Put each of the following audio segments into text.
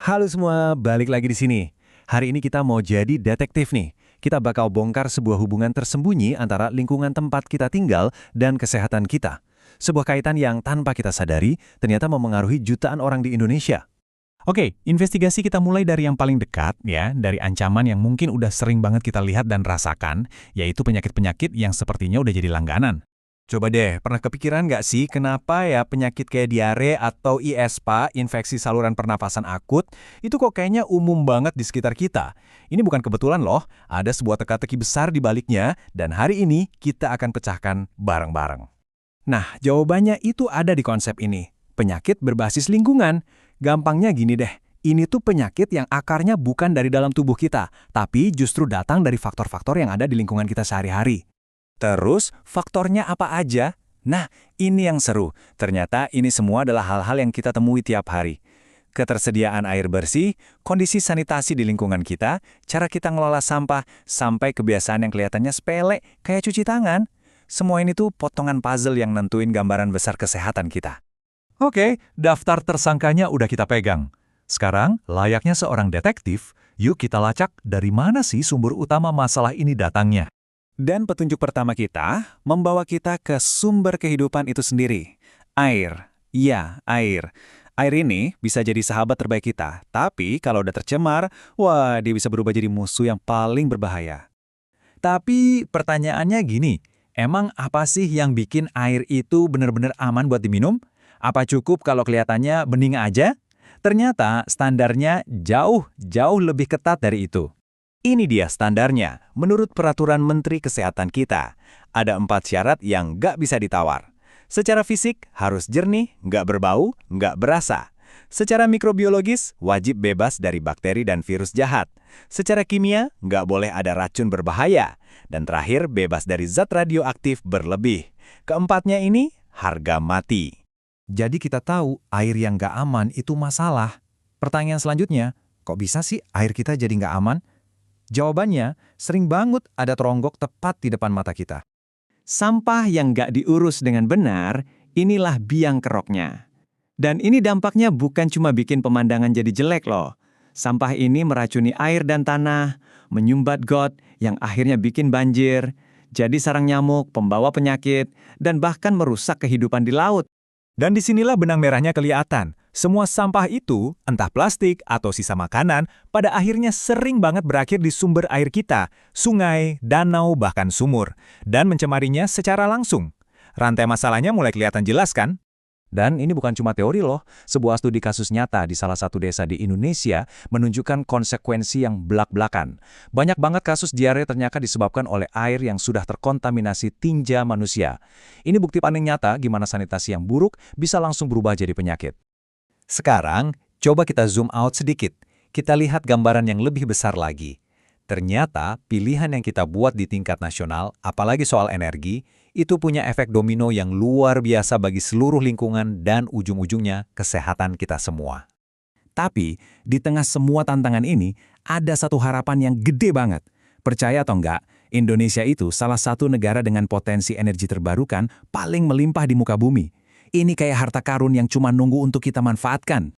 Halo semua, balik lagi di sini. Hari ini kita mau jadi detektif nih. Kita bakal bongkar sebuah hubungan tersembunyi antara lingkungan tempat kita tinggal dan kesehatan kita. Sebuah kaitan yang tanpa kita sadari ternyata memengaruhi jutaan orang di Indonesia. Oke, investigasi kita mulai dari yang paling dekat, ya, dari ancaman yang mungkin udah sering banget kita lihat dan rasakan, yaitu penyakit-penyakit yang sepertinya udah jadi langganan. Coba deh, pernah kepikiran nggak sih kenapa ya penyakit kayak diare atau ISPA, infeksi saluran pernafasan akut, itu kok kayaknya umum banget di sekitar kita? Ini bukan kebetulan loh, ada sebuah teka-teki besar di baliknya, dan hari ini kita akan pecahkan bareng-bareng. Nah, jawabannya itu ada di konsep ini. Penyakit berbasis lingkungan. Gampangnya gini deh, ini tuh penyakit yang akarnya bukan dari dalam tubuh kita, tapi justru datang dari faktor-faktor yang ada di lingkungan kita sehari-hari. Terus, faktornya apa aja? Nah, ini yang seru. Ternyata ini semua adalah hal-hal yang kita temui tiap hari. Ketersediaan air bersih, kondisi sanitasi di lingkungan kita, cara kita ngelola sampah, sampai kebiasaan yang kelihatannya sepele, kayak cuci tangan. Semua ini tuh potongan puzzle yang nentuin gambaran besar kesehatan kita. Oke, daftar tersangkanya udah kita pegang. Sekarang, layaknya seorang detektif, yuk kita lacak dari mana sih sumber utama masalah ini datangnya. Dan petunjuk pertama kita membawa kita ke sumber kehidupan itu sendiri. Air. Ya, air. Air ini bisa jadi sahabat terbaik kita, tapi kalau udah tercemar, wah dia bisa berubah jadi musuh yang paling berbahaya. Tapi pertanyaannya gini, emang apa sih yang bikin air itu benar-benar aman buat diminum? Apa cukup kalau kelihatannya bening aja? Ternyata standarnya jauh lebih ketat dari itu. Ini dia standarnya, menurut Peraturan Menteri Kesehatan kita. Ada 4 syarat yang nggak bisa ditawar. Secara fisik, harus jernih, nggak berbau, nggak berasa. Secara mikrobiologis, wajib bebas dari bakteri dan virus jahat. Secara kimia, nggak boleh ada racun berbahaya. Dan terakhir, bebas dari zat radioaktif berlebih. Keempatnya ini, harga mati. Jadi kita tahu air yang nggak aman itu masalah. Pertanyaan selanjutnya, kok bisa sih air kita jadi nggak aman? Jawabannya, sering banget ada teronggok tepat di depan mata kita. Sampah yang nggak diurus dengan benar, inilah biang keroknya. Dan ini dampaknya bukan cuma bikin pemandangan jadi jelek loh. Sampah ini meracuni air dan tanah, menyumbat got yang akhirnya bikin banjir, jadi sarang nyamuk, pembawa penyakit, dan bahkan merusak kehidupan di laut. Dan disinilah benang merahnya kelihatan. Semua sampah itu, entah plastik atau sisa makanan, pada akhirnya sering banget berakhir di sumber air kita, sungai, danau, bahkan sumur, dan mencemarinya secara langsung. Rantai masalahnya mulai kelihatan jelas kan? Dan ini bukan cuma teori loh, sebuah studi kasus nyata di salah satu desa di Indonesia menunjukkan konsekuensi yang belak-belakan. Banyak banget kasus diare ternyata disebabkan oleh air yang sudah terkontaminasi tinja manusia. Ini bukti paling nyata gimana sanitasi yang buruk bisa langsung berubah jadi penyakit. Sekarang, coba kita zoom out sedikit. Kita lihat gambaran yang lebih besar lagi. Ternyata, pilihan yang kita buat di tingkat nasional, apalagi soal energi, itu punya efek domino yang luar biasa bagi seluruh lingkungan dan ujung-ujungnya kesehatan kita semua. Tapi, di tengah semua tantangan ini, ada satu harapan yang gede banget. Percaya atau enggak, Indonesia itu salah satu negara dengan potensi energi terbarukan paling melimpah di muka bumi. Ini kayak harta karun yang cuma nunggu untuk kita manfaatkan.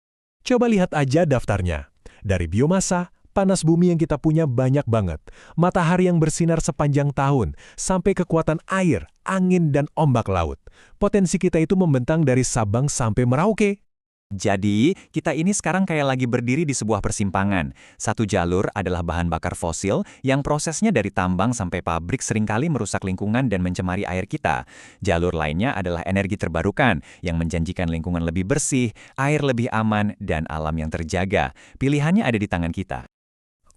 Coba lihat aja daftarnya. Dari biomasa, panas bumi yang kita punya banyak banget, matahari yang bersinar sepanjang tahun, sampai kekuatan air, angin, dan ombak laut. Potensi kita itu membentang dari Sabang sampai Merauke. Jadi, kita ini sekarang kayak lagi berdiri di sebuah persimpangan. Satu jalur adalah bahan bakar fosil yang prosesnya dari tambang sampai pabrik seringkali merusak lingkungan dan mencemari air kita. Jalur lainnya adalah energi terbarukan yang menjanjikan lingkungan lebih bersih, air lebih aman, dan alam yang terjaga. Pilihannya ada di tangan kita.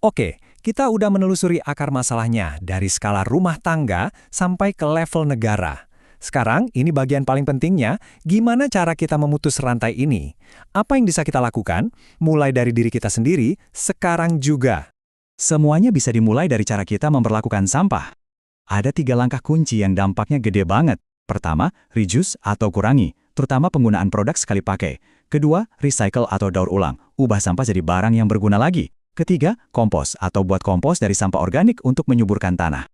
Oke, kita udah menelusuri akar masalahnya dari skala rumah tangga sampai ke level negara. Sekarang, ini bagian paling pentingnya, gimana cara kita memutus rantai ini? Apa yang bisa kita lakukan? Mulai dari diri kita sendiri, sekarang juga. Semuanya bisa dimulai dari cara kita memperlakukan sampah. Ada 3 langkah kunci yang dampaknya gede banget. Pertama, reduce atau kurangi, terutama penggunaan produk sekali pakai. Kedua, recycle atau daur ulang, ubah sampah jadi barang yang berguna lagi. Ketiga, kompos atau buat kompos dari sampah organik untuk menyuburkan tanah.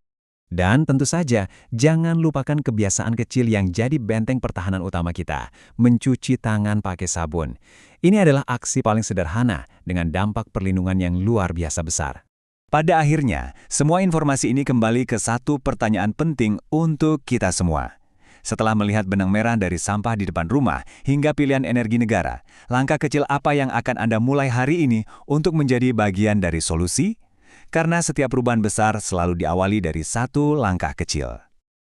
Dan tentu saja, jangan lupakan kebiasaan kecil yang jadi benteng pertahanan utama kita, mencuci tangan pakai sabun. Ini adalah aksi paling sederhana dengan dampak perlindungan yang luar biasa besar. Pada akhirnya, semua informasi ini kembali ke satu pertanyaan penting untuk kita semua. Setelah melihat benang merah dari sampah di depan rumah hingga pilihan energi negara, langkah kecil apa yang akan Anda mulai hari ini untuk menjadi bagian dari solusi? Karena setiap perubahan besar selalu diawali dari satu langkah kecil.